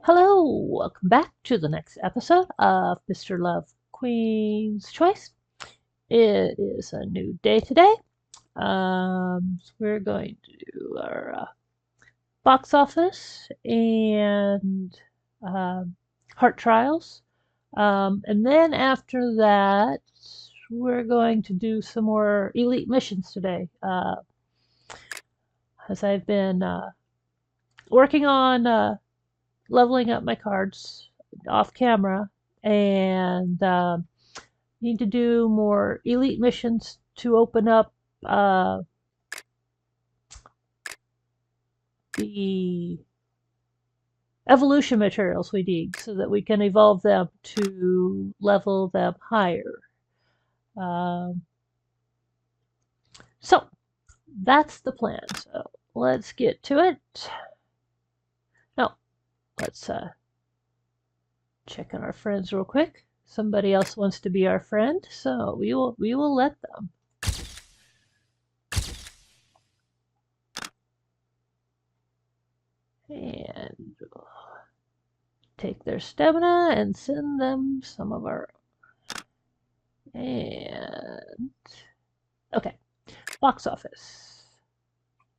Hello, welcome back to the next episode of Mr. Love Queen's Choice. It is a new day today. So we're going to do our box office and heart trials. And then after that, we're going to do some more elite missions today. As I've been working on leveling up my cards off camera and need to do more elite missions to open up the evolution materials we need so that we can evolve them to level them higher. So that's the plan. So let's get to it. No, let's check on our friends real quick. Somebody else wants to be our friend, so we will let them. And we'll take their stamina and send them some of our own. And okay, box office.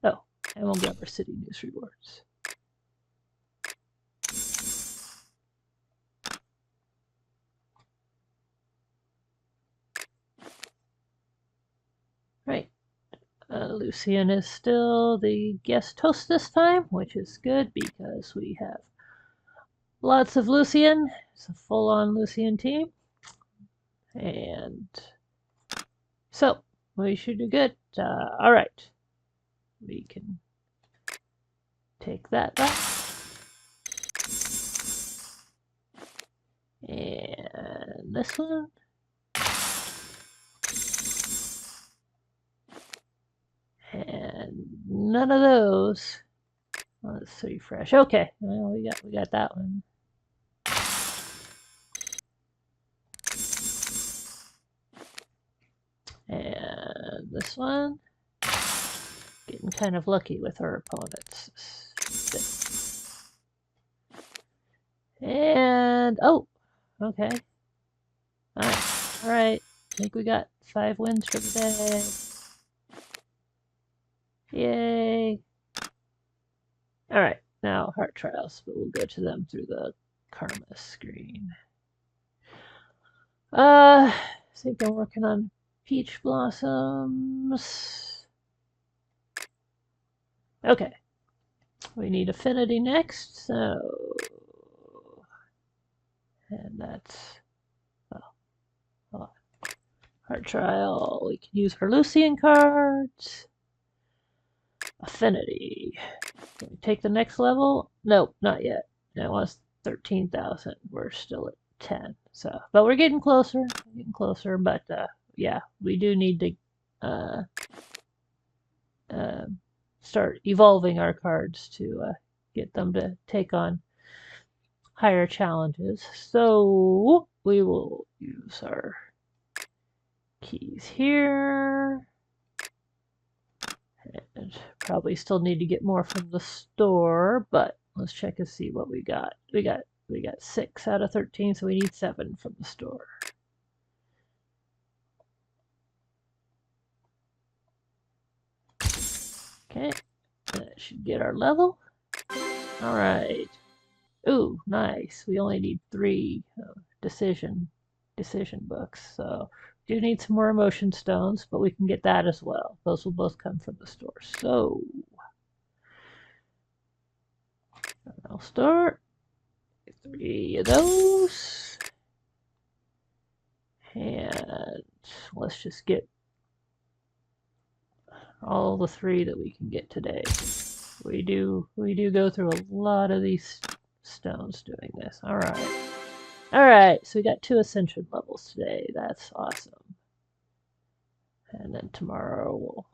Oh, and we'll grab our city news rewards. Right. Lucian is still the guest host this time, which is good because we have lots of Lucian. It's a full-on Lucian team. And so we should do good. All right. We can take that back. And this one. And none of those. Let's refresh. Okay, well, we got that one. And this one. Getting kind of lucky with our opponents. And oh, okay. All right. I think we got 5 wins for the day. Yay. All right, now heart trials, but we'll go to them through the karma screen. I think I'm working on peach blossoms. Okay, we need affinity next, so, and that's, oh, heart trial, we can use her Lucian cards. Affinity. Can we take the next level? Nope, not yet. That was 13,000. We're still at 10. So, but we're getting closer. But yeah, we do need to start evolving our cards to get them to take on higher challenges. So we will use our keys here. And probably still need to get more from the store, but let's check and see what we got. We got 6 out of 13, so we need 7 from the store. Okay, that should get our level. All right. Ooh, nice. We only need 3 decision books, so do need some more emotion stones, but we can get that as well. Those will both come from the store. So I'll start 3 of those, and let's just get all the 3 that we can get today. We do go through a lot of these stones doing this. All right, so we got 2 ascension levels today. That's awesome. And then tomorrow we'll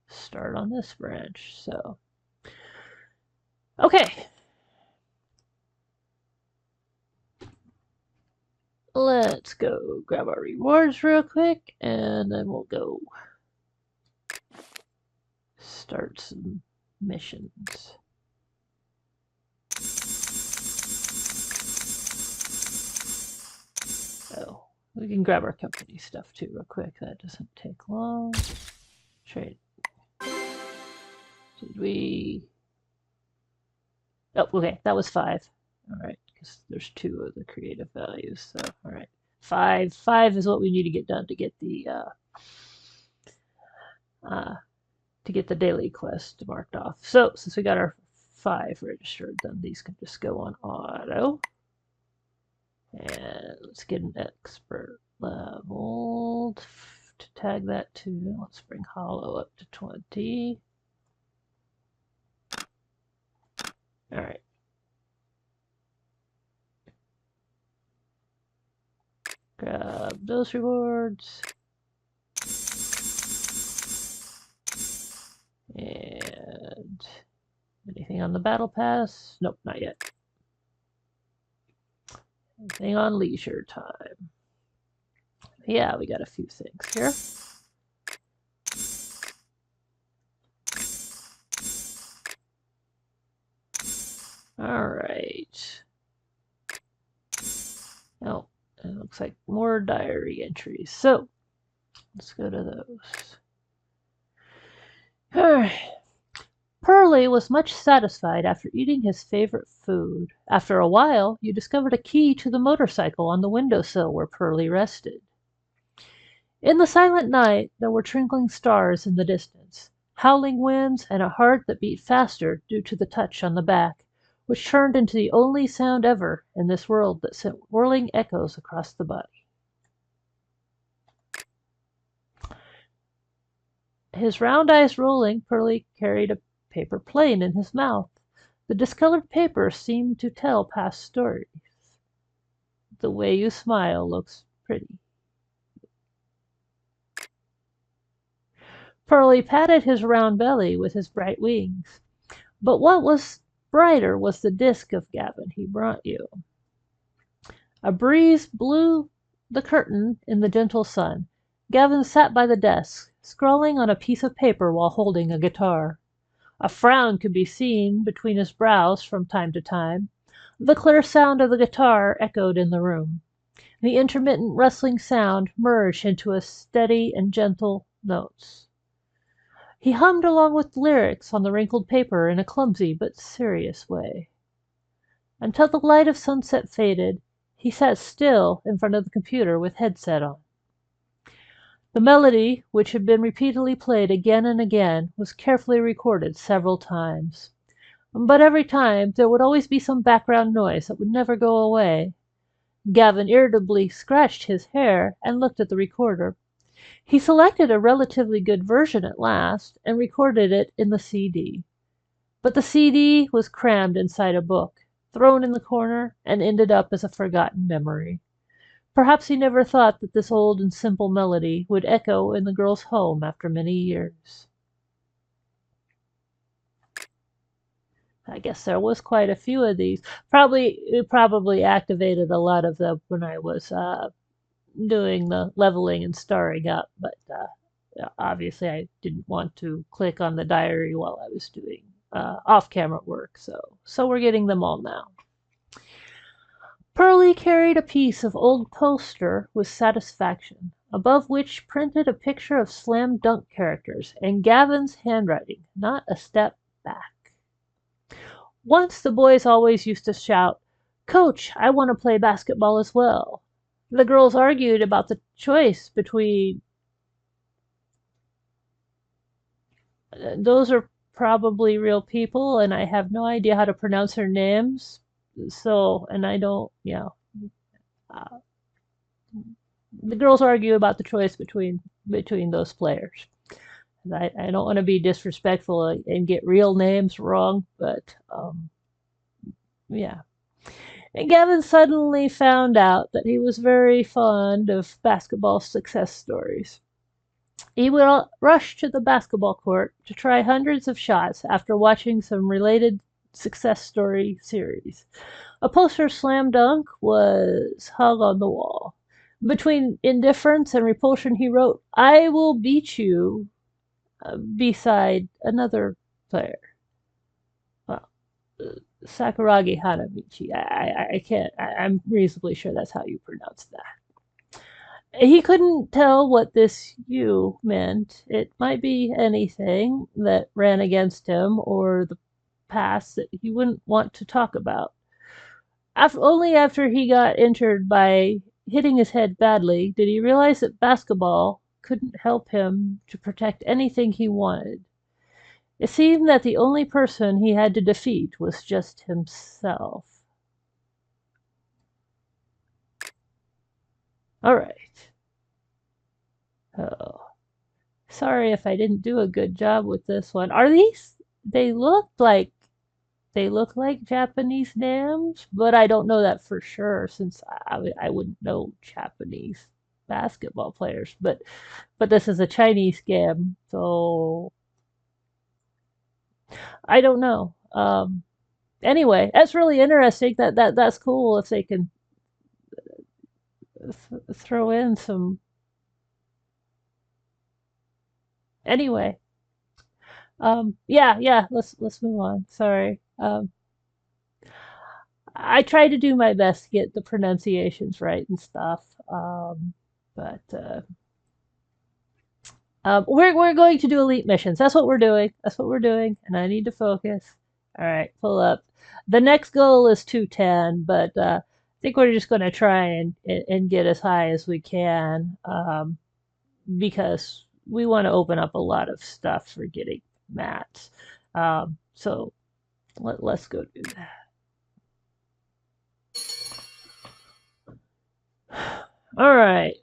start on this branch. So, okay. Let's go grab our rewards real quick, and then we'll go start some missions. We can grab our company stuff too real quick. That doesn't take long. Trade. Did we... Oh, okay. That was 5. All right. Because there's 2 of the creative values. So, all right. 5. 5 is what we need to get done to get the daily quest marked off. So since we got our 5 registered, then these can just go on auto. And let's get an expert level to tag that to. Let's bring hollow up to 20. All right. Grab those rewards. And anything on the battle pass? Nope, not yet. Anything on leisure time? Yeah, we got a few things here. All right. Oh, it looks like more diary entries. So let's go to those. All right. Pearly was much satisfied after eating his favorite food. After a while, you discovered a key to the motorcycle on the windowsill where Pearly rested. In the silent night, there were twinkling stars in the distance, howling winds, and a heart that beat faster due to the touch on the back, which turned into the only sound ever in this world that sent whirling echoes across the body. His round eyes rolling, Pearly carried a paper plane in his mouth. The discolored paper seemed to tell past stories. The way you smile looks pretty. Pearly patted his round belly with his bright wings. But what was brighter was the disk of Gavin he brought you. A breeze blew the curtain in the gentle sun. Gavin sat by the desk, scrawling on a piece of paper while holding a guitar. A frown could be seen between his brows from time to time. The clear sound of the guitar echoed in the room. The intermittent rustling sound merged into a steady and gentle notes. He hummed along with lyrics on the wrinkled paper in a clumsy but serious way. Until the light of sunset faded, he sat still in front of the computer with headset on. The melody, which had been repeatedly played again and again, was carefully recorded several times. But every time, there would always be some background noise that would never go away. Gavin irritably scratched his hair and looked at the recorder. He selected a relatively good version at last and recorded it in the CD. But the CD was crammed inside a book, thrown in the corner, and ended up as a forgotten memory. Perhaps he never thought that this old and simple melody would echo in the girl's home after many years. I guess there was quite a few of these. It probably activated a lot of them when I was doing the leveling and starring up, but obviously I didn't want to click on the diary while I was doing off-camera work, so we're getting them all now. Pearly carried a piece of old poster with satisfaction, above which printed a picture of slam dunk characters and Gavin's handwriting, not a step back. Once the boys always used to shout, "Coach, I want to play basketball as well." The girls argued about the choice between... Those are probably real people, and I have no idea how to pronounce their names. So, and I don't, the girls argue about the choice between those players. I don't want to be disrespectful and get real names wrong, but yeah. And Gavin suddenly found out that he was very fond of basketball success stories. He would rush to the basketball court to try hundreds of shots after watching some related success story series. A poster of Slam Dunk was hung on the wall. Between indifference and repulsion, he wrote, "I will beat you," beside another player. Well, Sakuragi Hanamichi. I can't. I'm reasonably sure that's how you pronounce that. He couldn't tell what this "you" meant. It might be anything that ran against him or the past that he wouldn't want to talk about. Only after he got injured by hitting his head badly did he realize that basketball couldn't help him to protect anything he wanted. It seemed that the only person he had to defeat was just himself. All right. Oh, sorry if I didn't do a good job with this one. Are these? They look like Japanese names, but I don't know that for sure since I wouldn't know Japanese basketball players. But this is a Chinese game, so I don't know. Anyway, that's really interesting. That's cool if they can throw in some. Anyway, yeah. Let's move on. Sorry. I try to do my best to get the pronunciations right and stuff. But we're going to do elite missions. That's what we're doing. That's what we're doing, and I need to focus. All right, pull up. The next goal is 210, but I think we're just going to try and get as high as we can because we want to open up a lot of stuff for getting mats. So let's go do that. All right.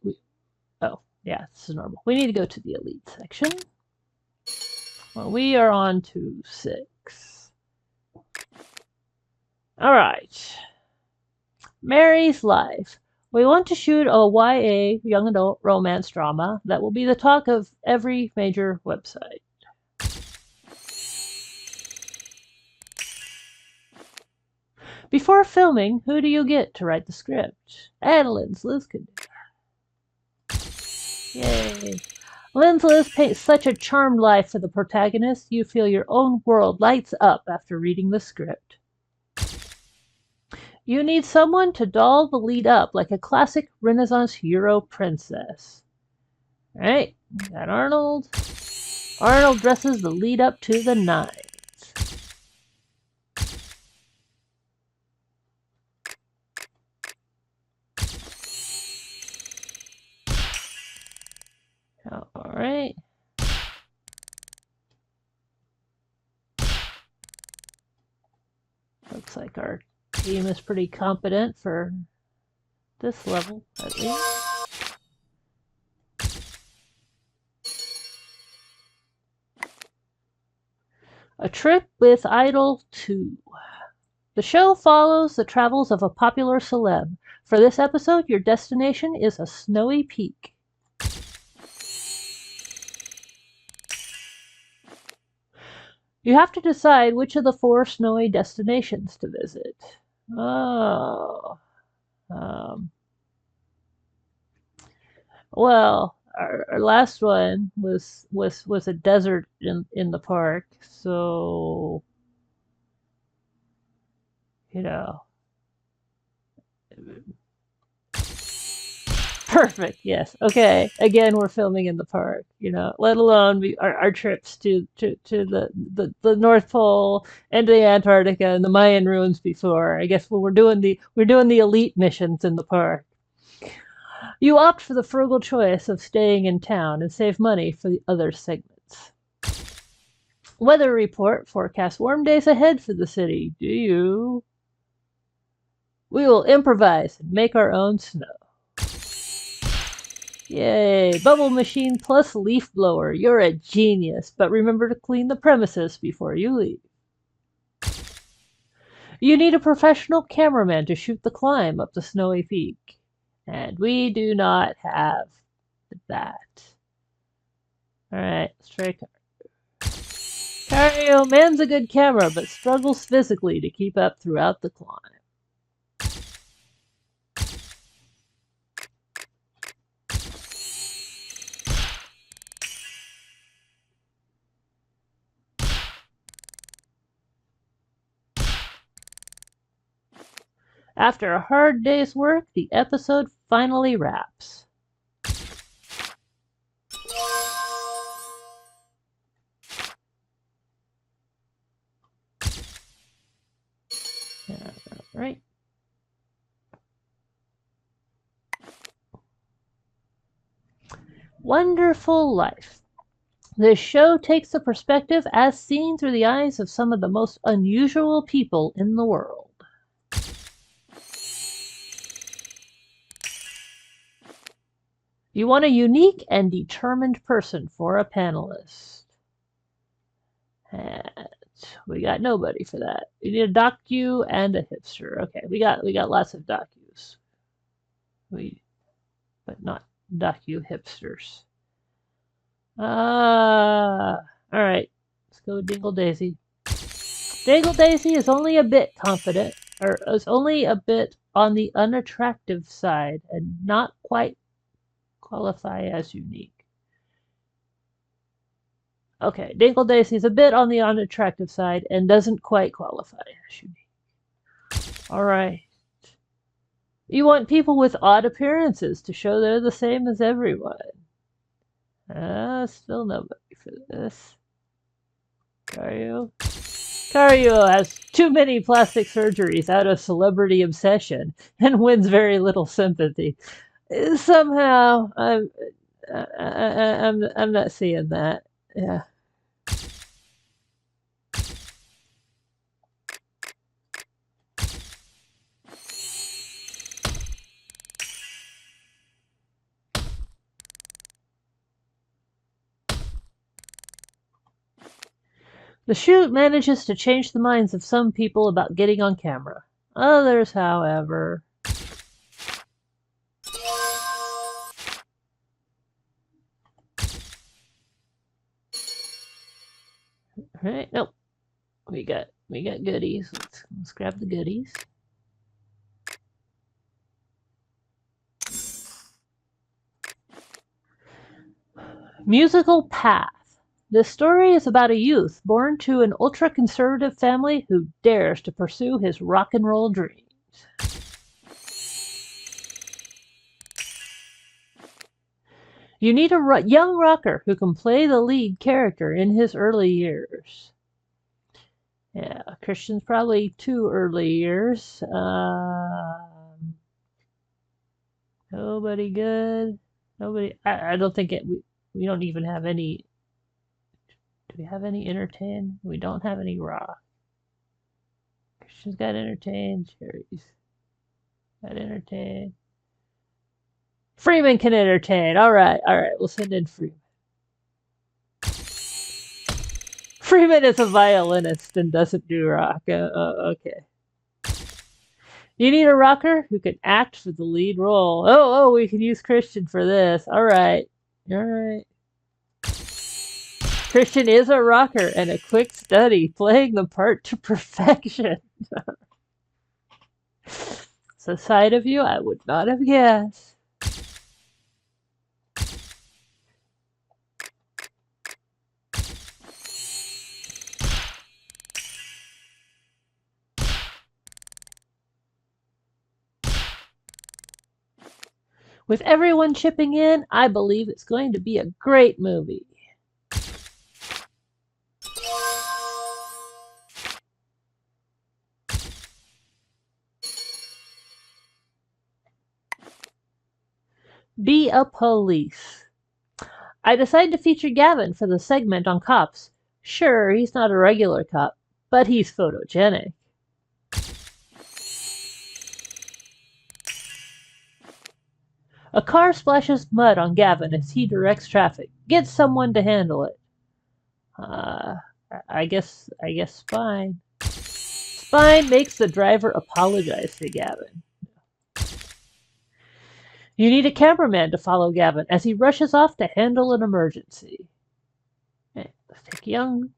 Oh, yeah, this is normal. We need to go to the elite section. Well, we are on to 6. All right. Mary's Life. We want to shoot a YA young adult romance drama that will be the talk of every major website. Before filming, who do you get to write the script? Adeline's Liz can do. Yay. Lynn's Liz paints such a charmed life for the protagonist, you feel your own world lights up after reading the script. You need someone to doll the lead up like a classic Renaissance hero princess. All right, got Arnold. Arnold dresses the lead up to the nines. All right. Looks like our team is pretty competent for this level, at least. A Trip with Idol 2. The show follows the travels of a popular celeb. For this episode, your destination is a snowy peak. You have to decide which of the 4 snowy destinations to visit. Oh. Well, our last one was a desert in the park, so you know. Perfect. Yes. Okay. Again, we're filming in the park. Let alone our trips to the North Pole and the Antarctica and the Mayan ruins before. I guess we're doing the elite missions in the park. You opt for the frugal choice of staying in town and save money for the other segments. Weather report forecasts warm days ahead for the city. Do you? We will improvise and make our own snow. Yay! Bubble machine plus leaf blower. You're a genius, but remember to clean the premises before you leave. You need a professional cameraman to shoot the climb up the snowy peak. And we do not have that. Alright, let's try Cario. Man's a good camera, but struggles physically to keep up throughout the climb. After a hard day's work, the episode finally wraps. Right. Wonderful Life. This show takes the perspective as seen through the eyes of some of the most unusual people in the world. You want a unique and determined person for a panelist. And we got nobody for that. We need a docu and a hipster. Okay, we got lots of docus. But not docu hipsters. All right. Let's go with Dingle Daisy. Dingle Daisy is only a bit confident, or is only a bit on the unattractive side and not quite qualify as unique. Okay, Dingle Daisy is a bit on the unattractive side and doesn't quite qualify as unique. All right. You want people with odd appearances to show they're the same as everyone. Still nobody for this. Cario has too many plastic surgeries out of celebrity obsession and wins very little sympathy. Somehow, I'm not seeing that. Yeah. The shoot manages to change the minds of some people about getting on camera. Others, however... Right? Nope. We got goodies. Let's grab the goodies. Musical Path. This story is about a youth born to an ultra-conservative family who dares to pursue his rock and roll dreams. You need a young rocker who can play the lead character in his early years. Yeah, Christian's probably too early years. Nobody good. Nobody. I don't think it. We don't even have any. Do we have any entertain? We don't have any rock. Christian's got entertain. Cherries got entertain. Freeman can entertain. All right. We'll send in Freeman. Freeman is a violinist and doesn't do rock. Okay. You need a rocker who can act for the lead role. Oh, we can use Christian for this. All right. Christian is a rocker and a quick study, playing the part to perfection. It's a side of you I would not have guessed. With everyone chipping in, I believe it's going to be a great movie. Be a Police. I decided to feature Gavin for the segment on cops. Sure, he's not a regular cop, but he's photogenic. A car splashes mud on Gavin as he directs traffic. Get someone to handle it. I guess Spine. Spine makes the driver apologize to Gavin. You need a cameraman to follow Gavin as he rushes off to handle an emergency. Okay, let's take Young.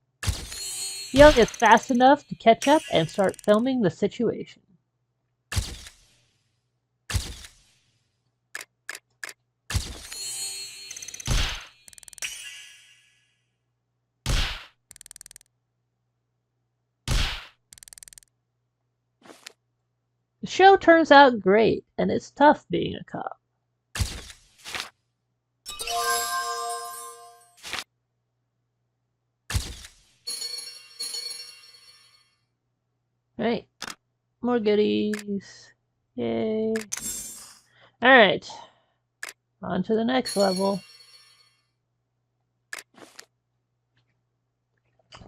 Young is fast enough to catch up and start filming the situation. The show turns out great, and it's tough being a cop. Right. More goodies. Yay. Alright. On to the next level.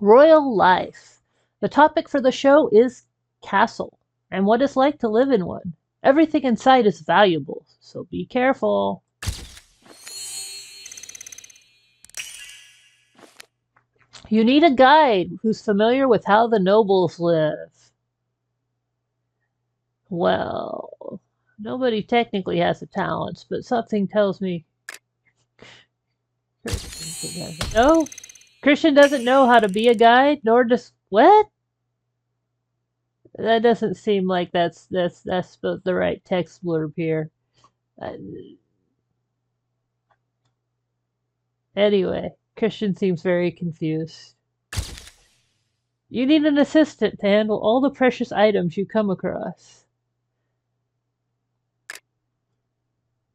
Royal life. The topic for the show is castle, and what it's like to live in one. Everything inside is valuable, so be careful. You need a guide who's familiar with how the nobles live. Well, nobody technically has the talents, but something tells me no. Christian doesn't know how to be a guide, nor does what? That doesn't seem like that's the right text blurb here. Anyway, Christian seems very confused. You need an assistant to handle all the precious items you come across.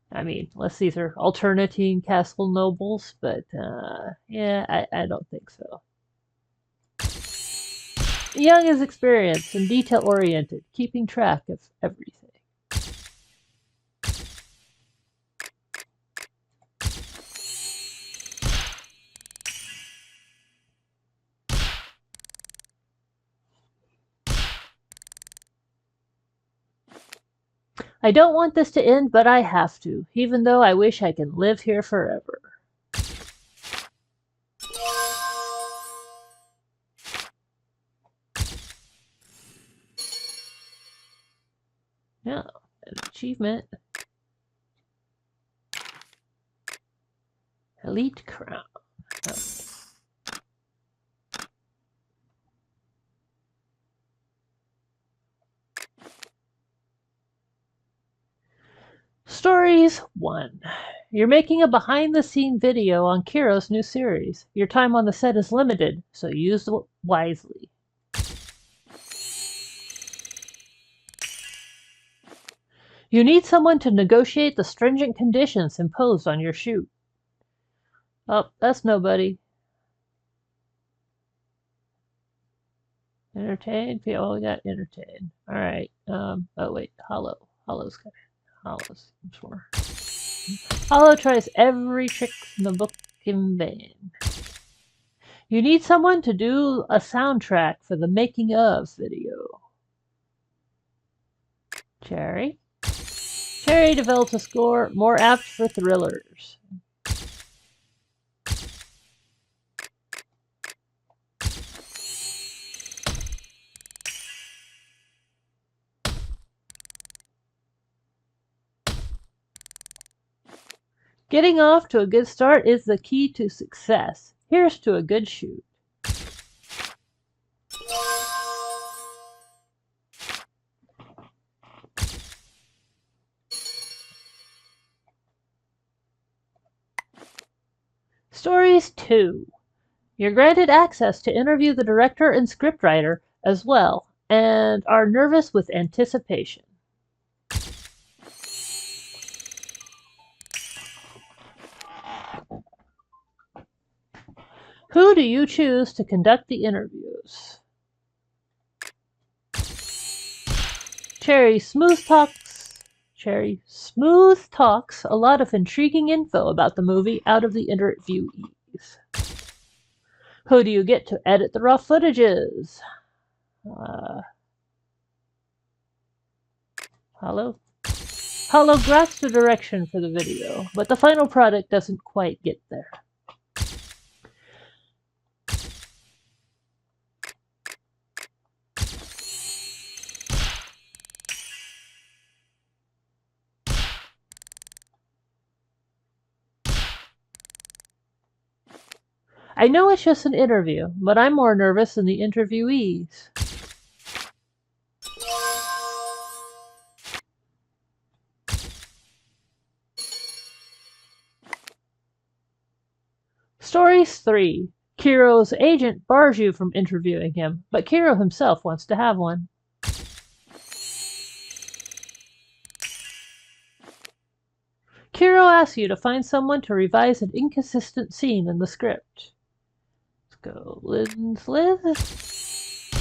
I mean, unless these are alternating castle nobles, but yeah, I don't think so. Young is experienced and detail-oriented, keeping track of everything. I don't want this to end, but I have to, even though I wish I can live here forever. Yeah, an achievement. Elite crown. Oh. Stories 1. You're making a behind-the-scene video on Kiro's new series. Your time on the set is limited, so use it wisely. You need someone to negotiate the stringent conditions imposed on your shoot. Oh, that's nobody. Entertain? Oh, we got entertain. Alright. Oh, wait. Hollow. Hollow's more. Hollow tries every trick in the book in vain. You need someone to do a soundtrack for the making of video. Cherry. Cherry develops a score more apt for thrillers. Getting off to a good start is the key to success. Here's to a good shoot. Stories 2. You're granted access to interview the director and scriptwriter as well, and are nervous with anticipation. Who do you choose to conduct the interviews? Cherry smooth talks a lot of intriguing info about the movie out of the interviewees. Who do you get to edit the raw footages? Hollow grasps the direction for the video, but the final product doesn't quite get there. I know it's just an interview, but I'm more nervous than the interviewees. Stories 3. Kiro's agent bars you from interviewing him, but Kiro himself wants to have one. Kiro asks you to find someone to revise an inconsistent scene in the script. Let's go, Liz.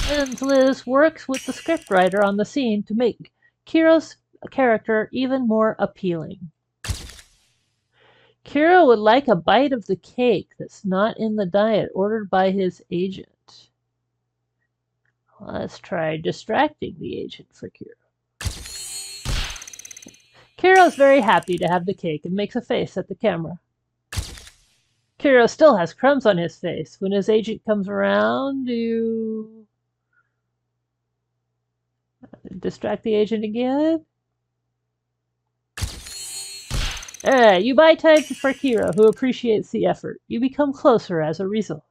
And Liz works with the scriptwriter on the scene to make Kiro's character even more appealing. Kiro would like a bite of the cake that's not in the diet ordered by his agent. Let's try distracting the agent for Kiro. Kiro's very happy to have the cake and makes a face at the camera. Kiro still has crumbs on his face. When his agent comes around, you distract the agent again. Alright, you buy time for Kiro, who appreciates the effort. You become closer as a result.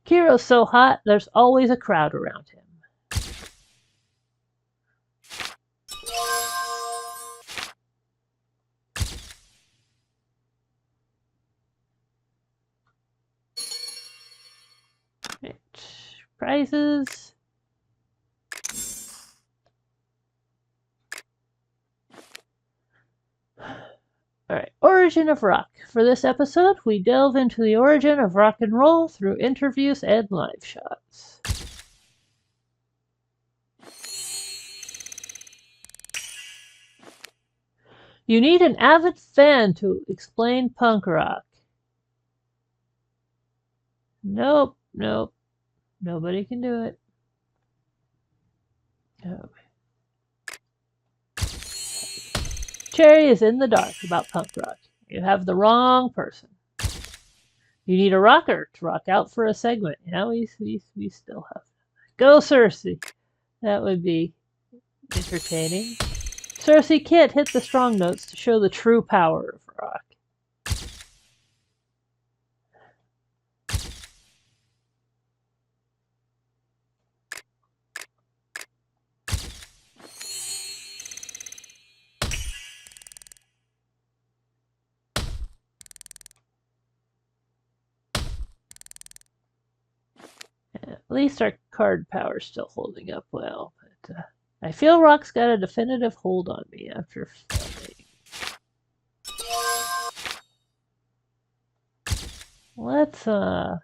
Kiro's so hot, there's always a crowd around him. Right. Prizes. Alright, origin of rock. For this episode, we delve into the origin of rock and roll through interviews and live shots. You need an avid fan to explain punk rock. Nope, nope. Nobody can do it. Oh. Cherry is in the dark about punk rock. You have the wrong person. You need a rocker to rock out for a segment. Yeah, we still have. Go, Cersei. That would be entertaining. Cersei can't hit the strong notes to show the true power of rock. At least our card power's still holding up well, but I feel rock's got a definitive hold on me after filming. Let's go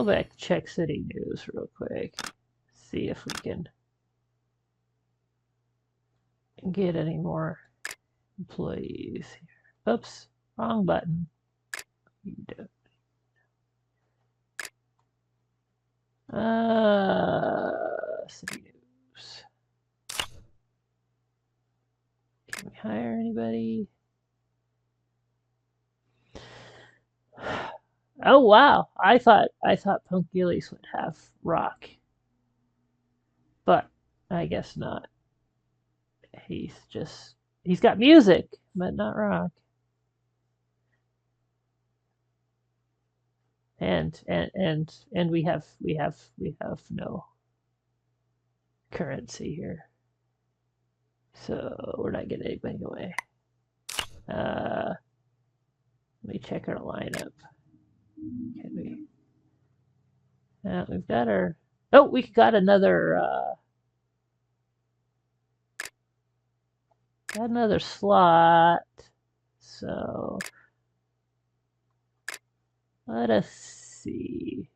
back to check city news real quick. See if we can get any more employees here. Oops, wrong button. You do. City news. Can we hire anybody? Oh wow! I thought Punk Gillies would have rock, but I guess not. He's got music, but not rock. And we have no currency here, so we're not getting anybody away. Let me check our lineup. Can we? We've got our. Oh, we got another. Got another slot. So let us see.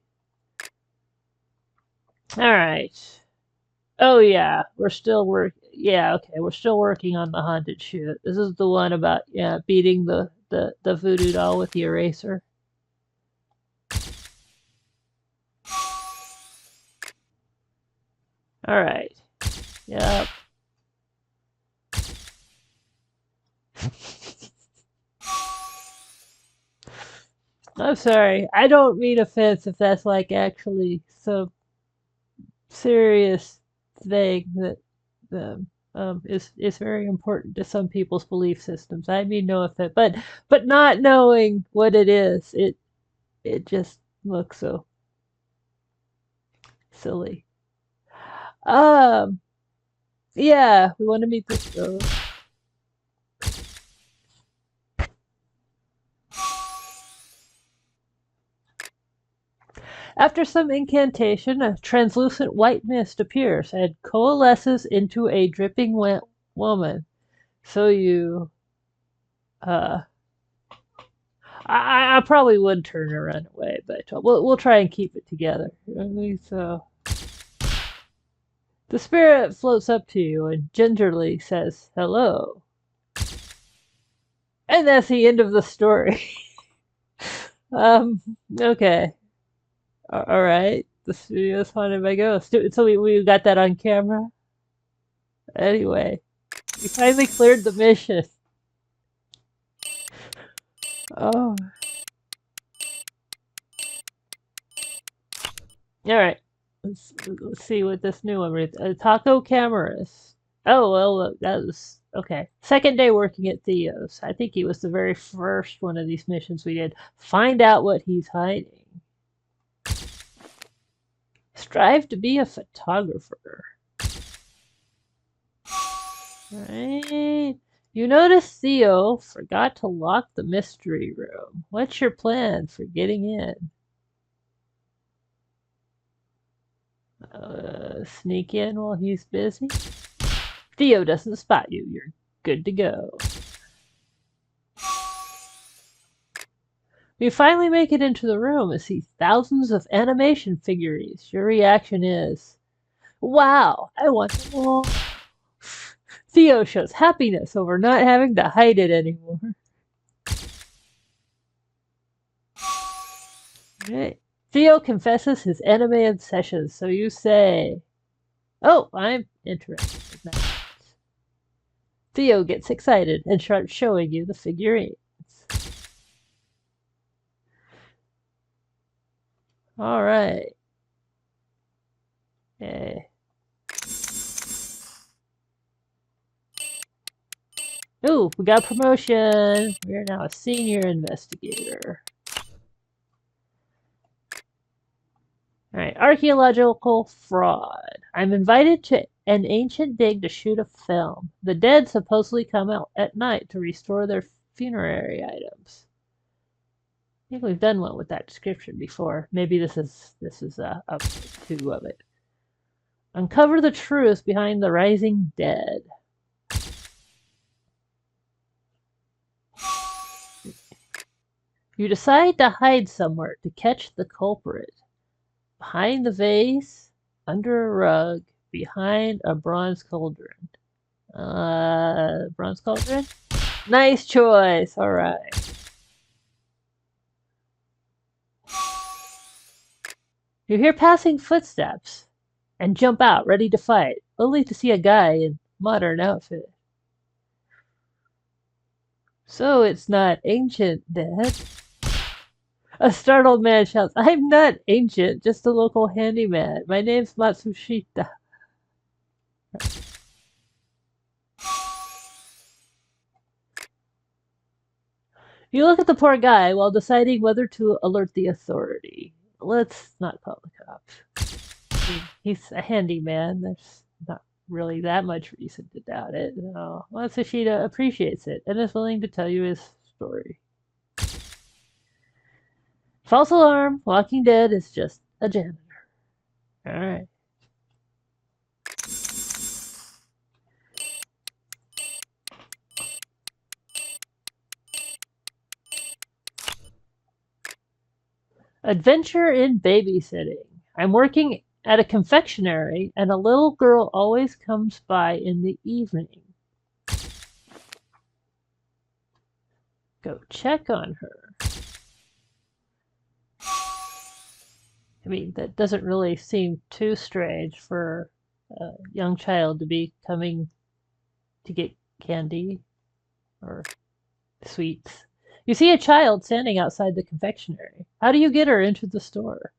All right. Oh yeah, we're still Yeah, okay, we're still working on the haunted shoot. This is the one about beating the voodoo doll with the eraser. All right. Yep. I'm sorry. I don't mean offense if that's like actually some serious thing that is very important to some people's belief systems. I mean no offense, but not knowing what it is, it just looks so silly. Yeah, we want to meet this girl. After some incantation, a translucent white mist appears and coalesces into a dripping wet woman. So you, uh, I probably would turn her run away, but we'll try and keep it together. So the spirit floats up to you and gingerly says hello, and that's the end of the story. um, okay, all right. The studio is haunted by ghosts. So we got that on camera. Anyway, we finally cleared the mission. Oh, all right. Let's see what this new one reads. Taco cameras. Oh well, that was okay. Second day working at Theo's. I think he was the very first one of these missions we did. Find out what he's hiding. Strive to be a photographer. Right. You notice Theo forgot to lock the mystery room. What's your plan for getting in? Sneak in while he's busy? Theo doesn't spot you. You're good to go. We finally make it into the room and see thousands of animation figurines. Your reaction is, wow, I want them all. Theo shows happiness over not having to hide it anymore. Right. Theo confesses his anime obsession, so you say, oh, I'm interested in that. Theo gets excited and starts showing you the figurines. All right. Okay. Ooh, we got a promotion. We're now a senior investigator. All right, archaeological fraud. I'm invited to an ancient dig to shoot a film. The dead supposedly come out at night to restore their funerary items. I think we've done one with that description before. Maybe this is up two of it. Uncover the truth behind the rising dead. You decide to hide somewhere to catch the culprit. Behind the vase, under a rug, behind a bronze cauldron. Bronze cauldron? Nice choice. All right. You hear passing footsteps and jump out, ready to fight, only to see a guy in modern outfit. So it's not ancient dead. A startled man shouts, I'm not ancient, just a local handyman. My name's Matsushita. You look at the poor guy while deciding whether to alert the authority. Let's not call the cops. I mean, he's a handyman. There's not really that much reason to doubt it. No. Matsushita appreciates it and is willing to tell you his story. False alarm. Walking Dead is just a janitor. All right. Adventure in babysitting. I'm working at a confectionery, and a little girl always comes by in the evening. Go check on her. I mean, that doesn't really seem too strange for a young child to be coming to get candy or sweets. You see a child standing outside the confectionery. How do you get her into the store?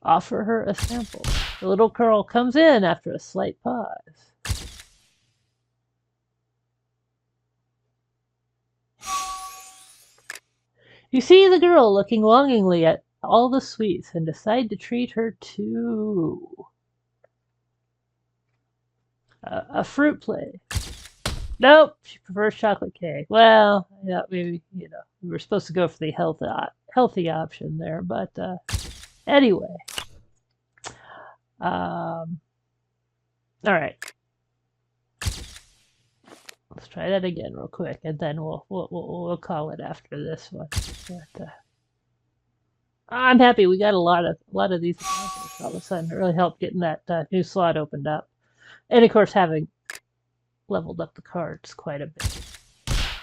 Offer her a sample. The little girl comes in after a slight pause. You see the girl looking longingly at all the sweets and decide to treat her to a fruit plate. Nope, she prefers chocolate cake. Well, yeah, maybe we were supposed to go for the healthy option there, but Anyway, all right. Let's try that again real quick, and then we'll call it after this one. But, I'm happy we got a lot of these all of a sudden. It really helped getting that new slot opened up, and of course having leveled up the cards quite a bit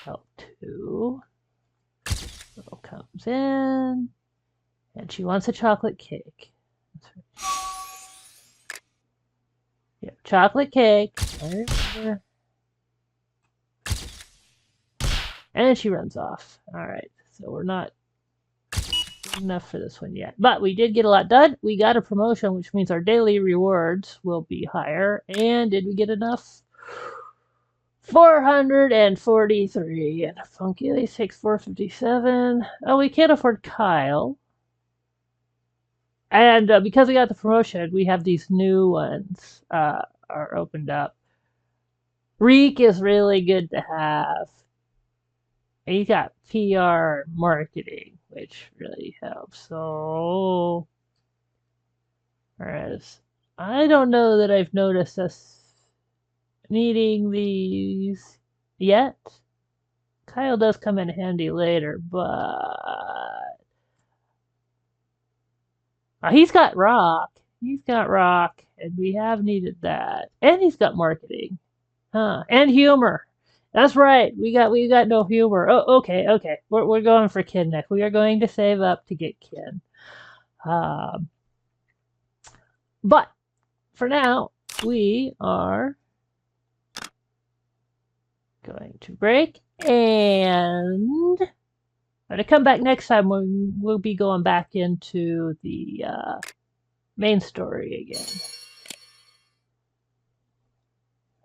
helped too. Little comes in, and she wants a chocolate cake. Yeah, chocolate cake. I remember. And she runs off. All right, so we're not good enough for this one yet. But we did get a lot done. We got a promotion, which means our daily rewards will be higher. And did we get enough? 443. And a funky lace takes 457. Oh, we can't afford Kyle. And because we got the promotion, we have these new ones are opened up. Reek is really good to have. And he's got PR marketing, which really helps. So, whereas I don't know that I've noticed us needing these yet. Kyle does come in handy later, but he's got rock. He's got rock, and we have needed that. And he's got marketing, and humor. That's right. We got no humor. Oh, okay. We're going for Kin next. We are going to save up to get Kin. But for now, we are going to break, and when I come back next time, we'll be going back into the main story again.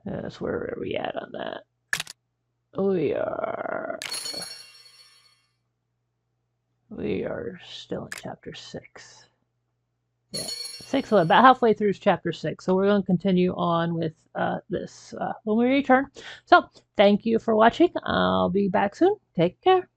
That's where are we at on that? We are still in chapter 6. Yeah, 6, about halfway through chapter 6. So we're going to continue on with this when we return. So thank you for watching. I'll be back soon. Take care.